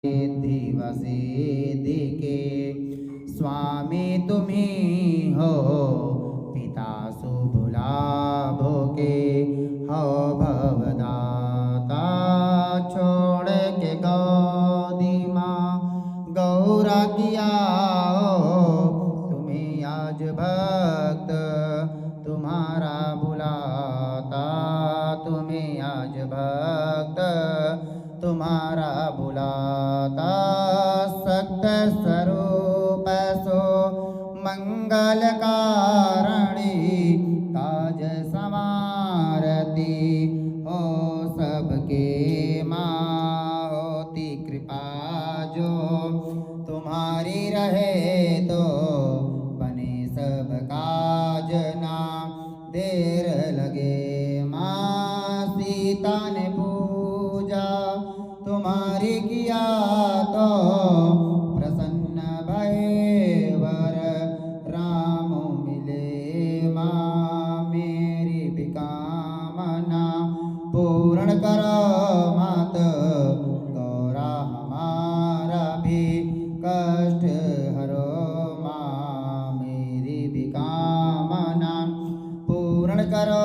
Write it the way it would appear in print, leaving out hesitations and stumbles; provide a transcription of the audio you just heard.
सिद्धि के स्वामी तुम्ही हो, पिता शुभ लाभों के हो भवदाता। छोड़ के गोदी माँ गौरा किया हो, तुम्हें आज भक्त तुम्हारा बुलाता। तुम्हें आज भक्त तुम्हारा बुलाता। सत्य स्वरूप सो मंगल कारणी, काज समारती हो सबके माँ। होती कृपा जो तुम्हारी रहे, तो बने सब काज ना देर लगे। माँ सीता ने पूजा तुम्हारी किया, तो प्रसन्न भये वर राम मिले। माँ मेरी भी कामना पूर्ण करो मात, गौरा हमारा भी कष्ट हरो। माँ मेरी भी कामना पूर्ण करो